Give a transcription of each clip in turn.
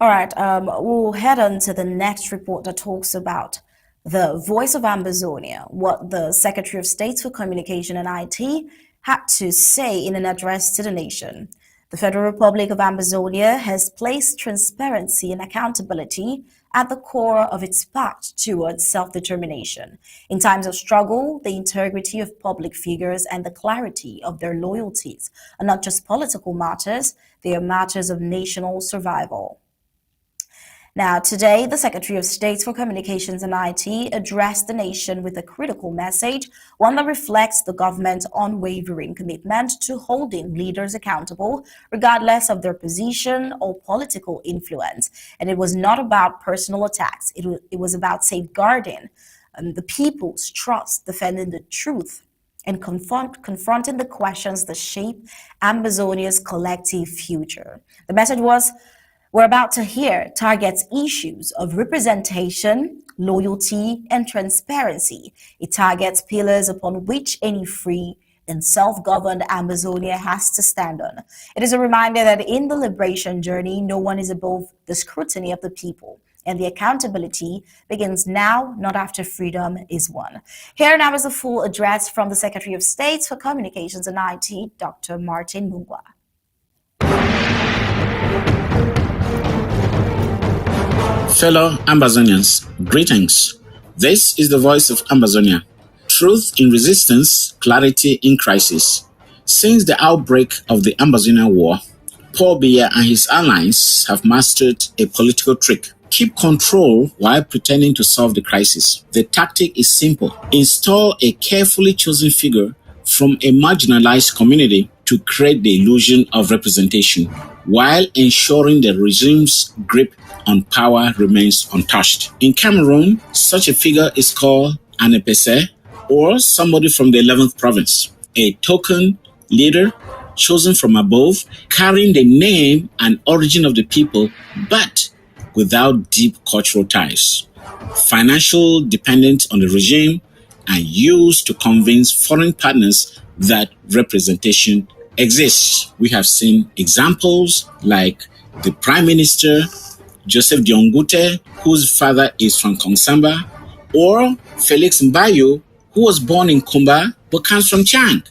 All right, we'll head on to the next report that talks about the voice of Ambazonia, what the Secretary of State for Communication and IT had to say in an address to the nation. The Federal Republic of Ambazonia has placed transparency and accountability at the core of its path towards self-determination. In times of struggle, the integrity of public figures and the clarity of their loyalties are not just political matters, they are matters of national survival. Now, today, the Secretary of State for Communications and IT addressed the nation with a critical message, one that reflects the government's unwavering commitment to holding leaders accountable, regardless of their position or political influence. And it was not about personal attacks. It was about safeguarding the people's trust, defending the truth, and confronting the questions that shape Ambazonia's collective future. The message was, we're about to hear targets issues of representation, loyalty, and transparency. It targets pillars upon which any free and self-governed Amazonia has to stand on. It is a reminder that in the liberation journey, no one is above the scrutiny of the people. And the accountability begins now, not after freedom is won. Here now is a full address from the Secretary of State for Communications and IT, Dr. Martin Mungwa. Fellow Ambazonians, greetings. This is the voice of Ambazonia. Truth in resistance, clarity in crisis. Since the outbreak of the Ambazonia War, Paul Biya and his allies have mastered a political trick. Keep control while pretending to solve the crisis. The tactic is simple. Install a carefully chosen figure from a marginalized community to create the illusion of representation, while ensuring the regime's grip on power remains untouched. In Cameroon, such a figure is called an epese, or somebody from the 11th province, a token leader chosen from above, carrying the name and origin of the people, but without deep cultural ties. Financial dependent on the regime and used to convince foreign partners that representation exists. We have seen examples like the Prime Minister, Joseph Diongute, whose father is from Kongsamba, or Felix Mbayo, who was born in Kumba but comes from Chang.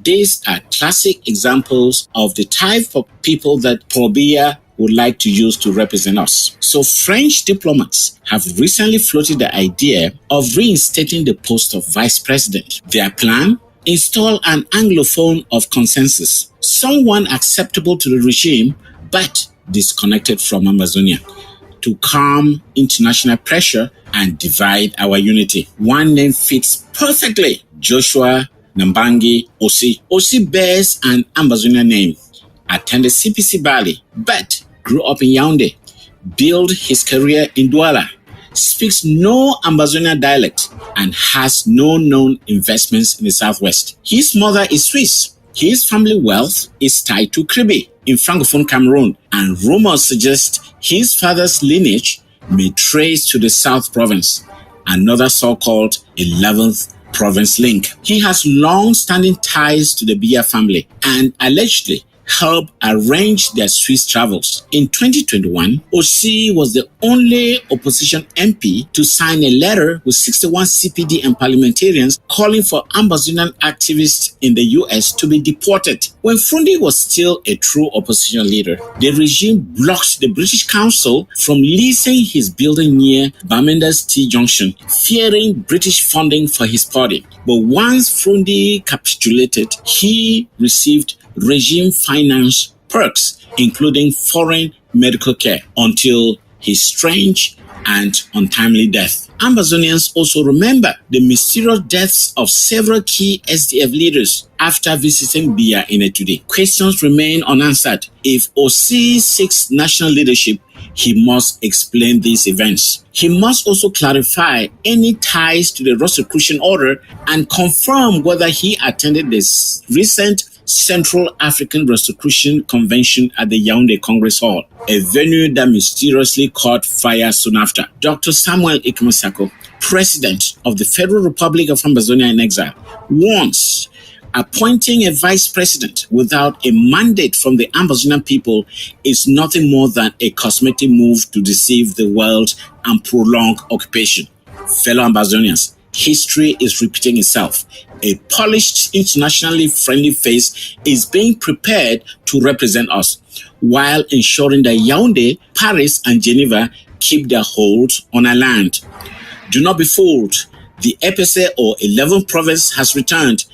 These are classic examples of the type of people that Paul Biya would like to use to represent us. So French diplomats have recently floated the idea of reinstating the post of vice president. Their plan? Install an Anglophone of consensus, someone acceptable to the regime but disconnected from Amazonia, to calm international pressure and divide our unity. One name fits perfectly: Joshua Nambangi Osi. Osi bears an Ambazonia name, attended CPC Bali, but grew up in Yaoundé, built his career in Douala, speaks no Ambazonia dialect, and has no known investments in the southwest. His mother is Swiss. His family wealth is tied to Kribi in Francophone Cameroon, and rumors suggest his father's lineage may trace to the South Province, another so-called 11th province link. He has long-standing ties to the Biya family and allegedly helped arrange their Swiss travels. In 2021, Osi was the only opposition MP to sign a letter with 61 CPD and parliamentarians calling for Ambazonian activists in the US to be deported. When Fundi was still a true opposition leader, the regime blocked the British Council from leasing his building near Bamenda's T Junction, fearing British funding for his party. But once Fundi capitulated, he received regime finance perks, including foreign medical care, until his strange and untimely death. Ambazonians also remember the mysterious deaths of several key SDF leaders after visiting Biya in Etude. Questions remain unanswered. If Osi seeks national leadership, he must explain these events. He must also clarify any ties to the Rosicrucian order and confirm whether he attended this recent Central African Rosicrucian Convention at the Yaoundé Congress Hall, a venue that mysteriously caught fire soon after. Dr. Samuel Ikumasako, President of the Federal Republic of Ambazonia in exile, warns Appointing a vice president without a mandate from the Ambazonian people is nothing more than a cosmetic move to deceive the world and prolong occupation. Fellow Ambazonians, history is repeating itself. A polished, internationally friendly face is being prepared to represent us, while ensuring that Yaoundé, Paris, and Geneva keep their hold on our land. Do not be fooled. The EPC or 11th province has returned,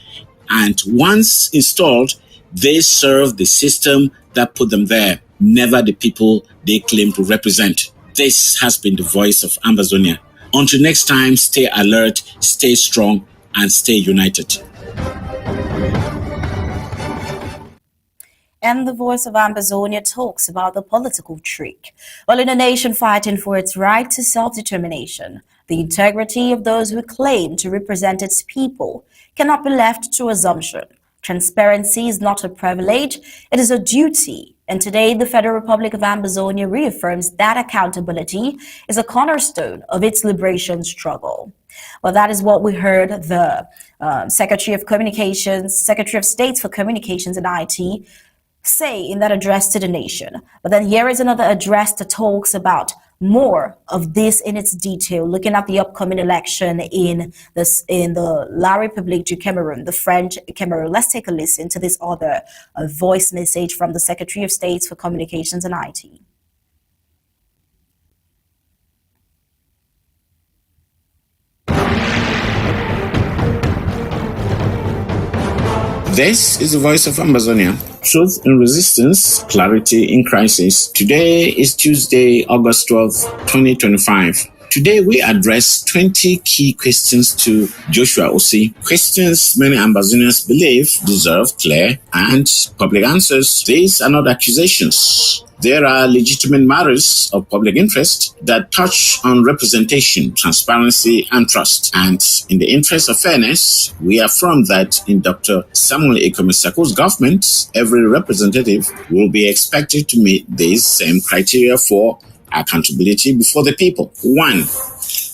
and once installed, they serve the system that put them there, never the people they claim to represent. This has been the voice of Ambazonia. Until next time, stay alert, stay strong, and stay united. And the voice of Ambazonia talks about the political trick. Well, in a nation fighting for its right to self-determination, the integrity of those who claim to represent its people cannot be left to assumption. Transparency is not a privilege, it is a duty. And today, the Federal Republic of Ambazonia reaffirms that accountability is a cornerstone of its liberation struggle. Well, that is what we heard the Secretary of State for Communications and IT say in that address to the nation. But then here is another address that talks about more of this in its detail, looking at the upcoming election in the La République du Cameroon, the French Cameroon. Let's take a listen to this other voice message from the Secretary of State for Communications and IT. This is the voice of Ambazonia. Truth in resistance, clarity in crisis. Today is Tuesday, August 12th, 2025. Today we address 20 key questions to Joshua Osi. Questions many Ambazonians believe deserve clear and public answers. These are not accusations. There are legitimate matters of public interest that touch on representation, transparency, and trust. And in the interest of fairness, we affirm that in Dr. Samuel Ekomesako's government, every representative will be expected to meet these same criteria for accountability before the people. 1.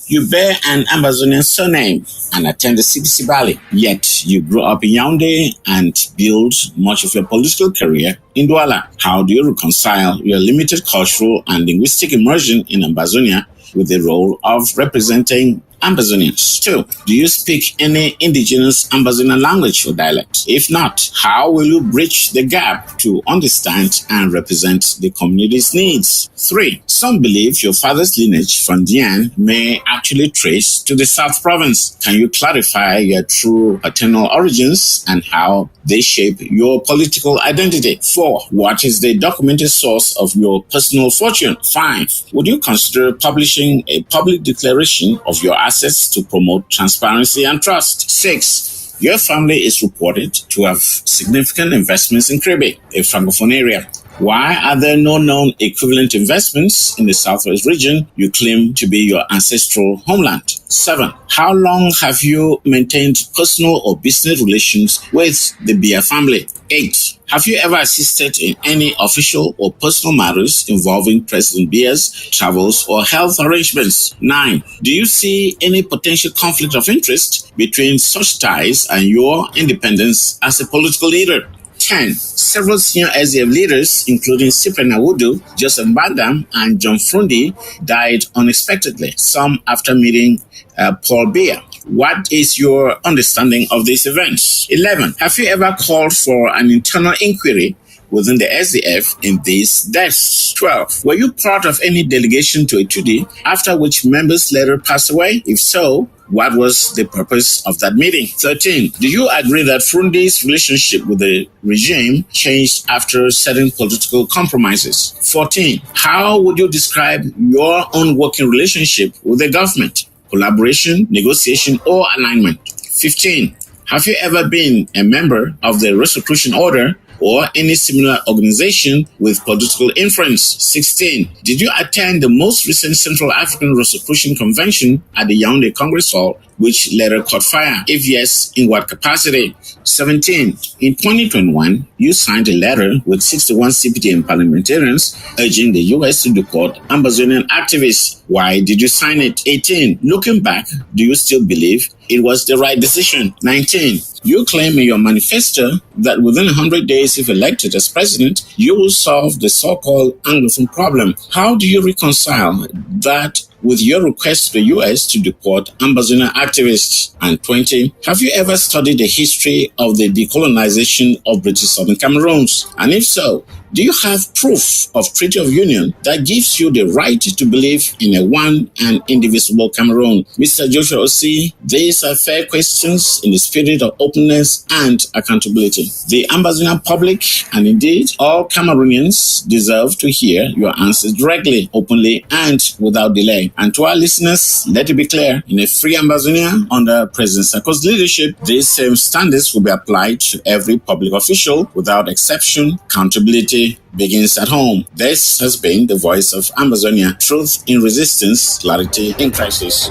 You bear an Ambazonian surname and attend the CBC Valley, yet you grew up in Yaoundé and built much of your political career in Douala. How do you reconcile your limited cultural and linguistic immersion in Ambazonia with the role of representing Ambazonians? 2. Do you speak any indigenous Ambazonian language or dialect? If not, how will you bridge the gap to understand and represent the community's needs? 3. Some believe your father's lineage from Dian may actually trace to the South Province. Can you clarify your true paternal origins and how they shape your political identity? 4. What is the documented source of your personal fortune? 5. Would you consider publishing a public declaration of your assets to promote transparency and trust? 6. Your family is reported to have significant investments in Kribi, a francophone area. Why are there no known equivalent investments in the Southwest region you claim to be your ancestral homeland? 7. How long have you maintained personal or business relations with the Bia family? 8. Have you ever assisted in any official or personal matters involving President Bia's travels or health arrangements? 9. Do you see any potential conflict of interest between such ties and your independence as a political leader? 10. Several senior SDF leaders, including Cyprian Awudu, Joseph Bandam, and John Frundi, died unexpectedly, some after meeting Paul Biya. What is your understanding of these events? 11. Have you ever called for an internal inquiry within the SDF in these deaths? 12. Were you part of any delegation to Etudi, after which members later passed away? If so, what was the purpose of that meeting? 13. Do you agree that Frundi's relationship with the regime changed after certain political compromises? 14. How would you describe your own working relationship with the government? Collaboration, negotiation, or alignment? 15. Have you ever been a member of the Rosicrucian Order or any similar organization with political influence? 16. Did you attend the most recent Central African Rosicrucian Convention at the Yaoundé Congress Hall, which later caught fire? If yes, in what capacity? 17. In 2021, you signed a letter with 61 CPDM parliamentarians urging the U.S. to deport Ambazonian activists. Why did you sign it? 18. Looking back, do you still believe it was the right decision? 19. You claim in your manifesto that within 100 days, if elected as president, you will solve the so-called Anglophone problem. How do you reconcile that with your request to the U.S. to deport Ambazonian activists? And 20. Have you ever studied the history of the decolonization of British Southern Cameroons? And if so, do you have proof of Treaty of Union that gives you the right to believe in a one and indivisible Cameroon? Mr. Joshua Osi, these are fair questions in the spirit of openness and accountability. The Ambazonian public, and indeed all Cameroonians, deserve to hear your answers directly, openly, and without delay. And to our listeners, let it be clear, in a free Ambazonia under President Sarkozy's leadership, these same standards will be applied to every public official without exception. Accountability begins at home. This has been the voice of Ambazonia. Truth in resistance, clarity in crisis.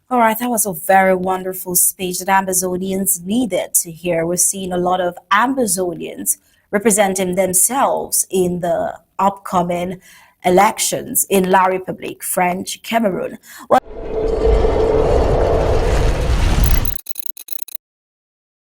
All right, that was a very wonderful speech that Ambazonians needed to hear. We're seeing a lot of Ambazonians representing themselves in the upcoming elections in La République, French Cameroon. Well,